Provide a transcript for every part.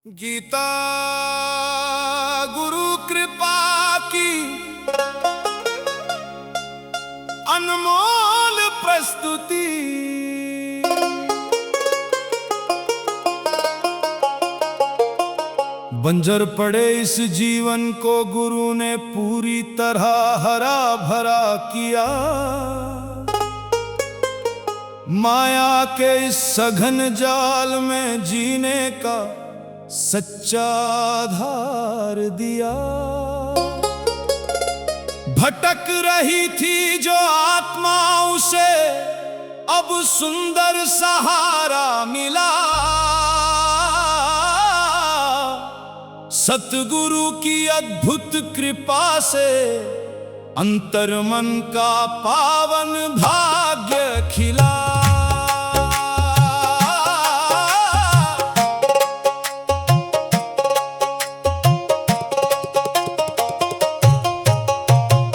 गीता गुरु कृपा की अनमोल प्रस्तुति। बंजर पड़े इस जीवन को गुरु ने पूरी तरह हरा भरा किया। माया के इस सघन जाल में जीने का सच्चा आधार दिया। भटक रही थी जो आत्मा उसे अब सुंदर सहारा मिला। सतगुरु की अद्भुत कृपा से अंतर्मन का पावन भाग्य खिला।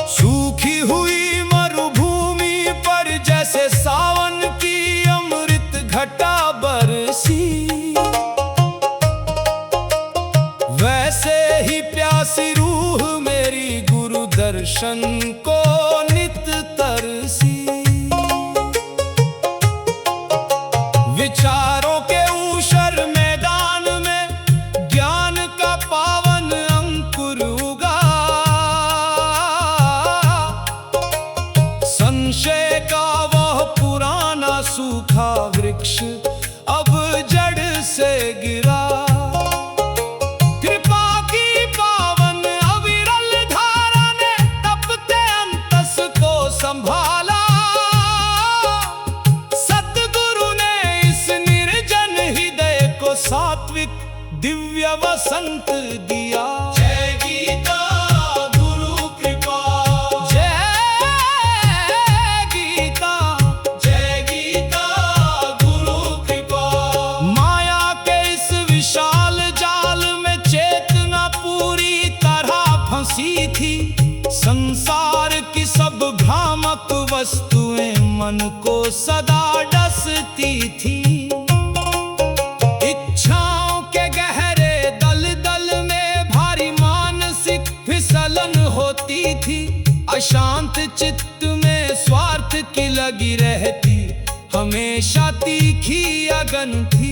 सूखी हुई मरुभूमि पर जैसे सावन की अमृत घटा बरसी, वैसे ही प्यासी रूह मेरी गुरु दर्शन को नित तरसी। विचारों के ऊषर मैदान में ज्ञान का पावन अंकुर उगा। संशय का वह पुराना सूखा वृक्ष अब जड़ से गिरा। संभाला सतगुरु ने इस निर्जन हृदय को सात्विक दिव्य वसंत दिया। जय गीता गुरु कृपा, जय गीता, जय गीता गुरु कृपा। माया के इस विशाल जाल में चेतना पूरी तरह फंसी थी। संसार की सब भ्रामक वस्तुएं मन को सदा डसती थी। इच्छाओं के गहरे दलदल में भारी मानसिक फिसलन होती थी। अशांत चित्त में स्वार्थ की लगी रहती हमेशा तीखी अगन थी।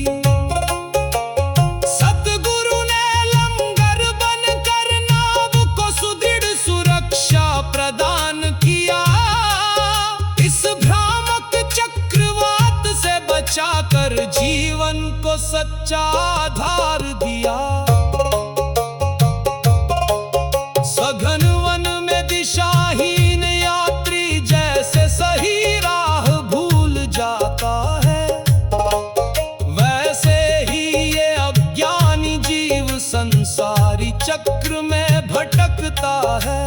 प्रदान किया इस भ्रामक चक्रवात से बचाकर जीवन को सच्चा आधार दिया। सघन वन में दिशाहीन यात्री जैसे सही राह भूल जाता है, वैसे ही ये अज्ञानी जीव संसारी चक्र में भटकता है।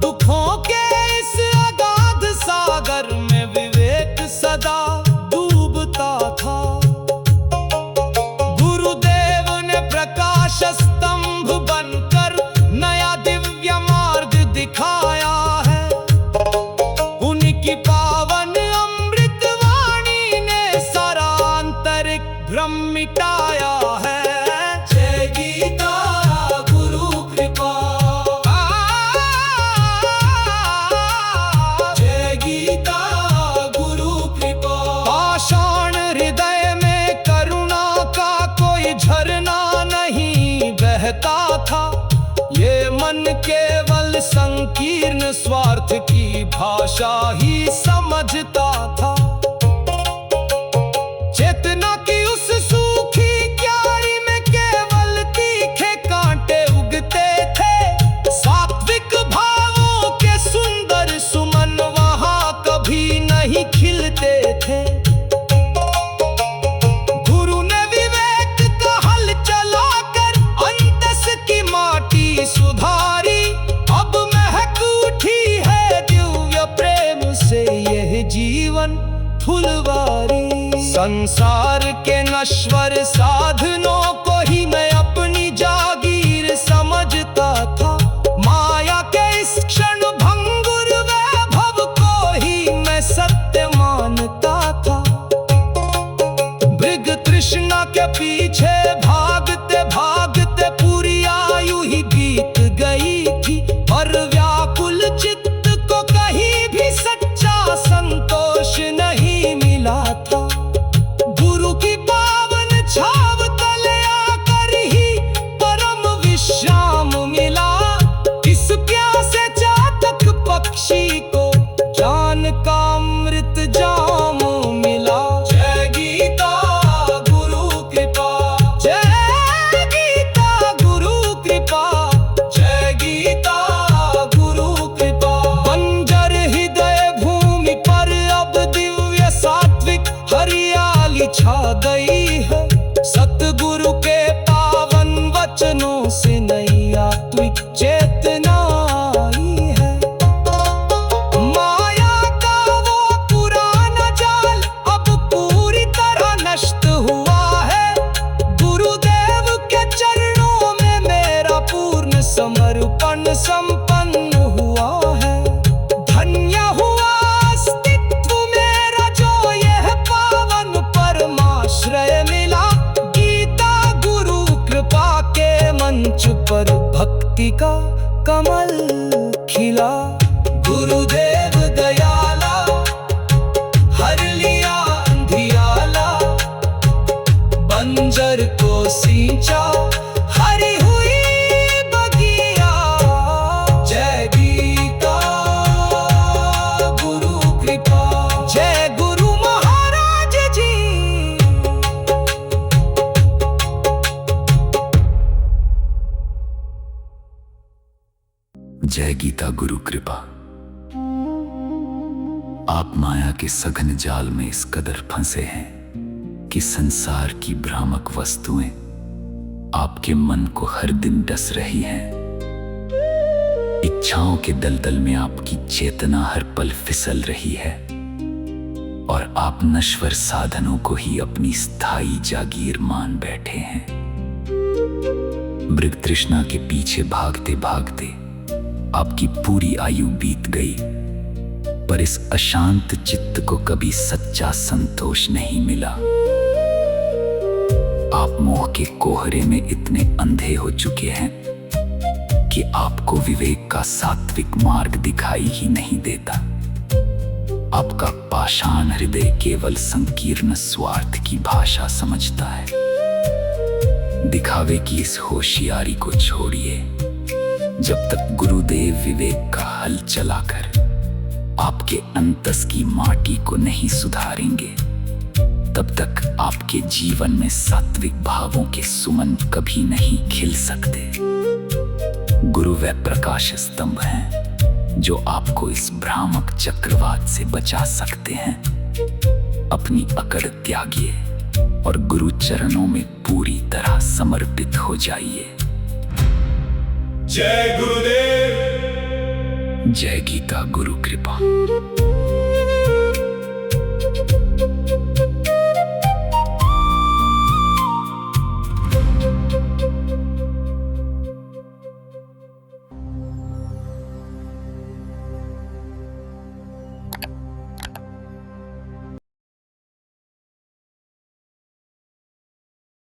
दुखों के इस अगाध सागर में विवेक सदा डूबता था। गुरुदेव ने प्रकाश स्तंभ बनकर नया दिव्य मार्ग दिखाया है। उनकी पावन अमृत वाणी ने सारा आंतरिक भ्रम मिटाया है। जय गीता गुरु कृपा, पाषाण हृदय में करुणा का कोई झरना नहीं बहता था। ये मन केवल संकीर्ण स्वार्थ की भाषा ही समझता था। चेतना की उस सूखी क्यारी में केवल तीखे कांटे उगते थे। सात्विक भावों के सुंदर सुमन वहां कभी नहीं खिलते थे। गुरु ने विवेक का हल चलाकर अंतस की माटी सुधारी। अब महक उठी है दिव्य प्रेम से यह जीवन फुलवारी। संसार के नश्वर साधनों को ही मैं अपनी जागीर समझता था। माया के इस क्षण भंगुर वैभव के पीछे भागते भागते पूरी आयु ही बीत गई थी, और व्याकुल चित्त को कहीं भी सच्चा संतोष नहीं मिला था। गुरु की पावन छाव तले आकर ही परम विश्राम मिला। इस प्यासे चातक पक्षी को ज्ञान का अमृत जाम मिला। जय गीता गुरु कृपा, जय गीता गुरु कृपा, जय गीता गुरु कृपा। बंजर हृदय भूमि पर अब दिव्य सात्विक हरियाली छा गई है। सतगुरु के पावन वचनों से नई आत्मिक चेतना आई है। माया का वो पुराना जाल अब पूरी तरह नष्ट हुआ है। गुरुदेव के चरणों में मेरा पूर्ण समर्पण संपन्न हुआ है। धन्य हुआ अस्तित्व मेरा जो यह पावन परमाश्रय मिला। गीता गुरु कृपा के मंच पर भक्ति का कमल खिला। गुरुदेव दयाला हर लिया अंधियाला, बंजर को सींचा हरी हुई बगिया। जय गीता गुरु कृपा, जय गुरु महाराज जी। जय गीता गुरु कृपा। आप माया के सघन जाल में इस कदर फंसे हैं कि संसार की भ्रामक वस्तुएं आपके मन को हर दिन डस रही हैं। इच्छाओं के दलदल में आपकी चेतना हर पल फिसल रही है, और आप नश्वर साधनों को ही अपनी स्थायी जागीर मान बैठे हैं। मृग तृष्णा के पीछे भागते भागते आपकी पूरी आयु बीत गई, पर इस अशांत चित्त को कभी सच्चा संतोष नहीं मिला। आप मोह के कोहरे में इतने अंधे हो चुके हैं कि आपको विवेक का सात्विक मार्ग दिखाई ही नहीं देता। आपका पाषाण हृदय केवल संकीर्ण स्वार्थ की भाषा समझता है। दिखावे की इस होशियारी को छोड़िए। जब तक गुरुदेव विवेक का हल चलाकर आपके अंतस की माटी को नहीं सुधारेंगे, तब तक आपके जीवन में सात्विक भावों के सुमन कभी नहीं खिल सकते। गुरु वह प्रकाश स्तंभ हैं जो आपको इस भ्रामक चक्रवात से बचा सकते हैं। अपनी अकड़ त्यागिए और गुरु चरणों में पूरी तरह समर्पित हो जाइए। जय गुरुदेव, जय गीता गुरु कृपा।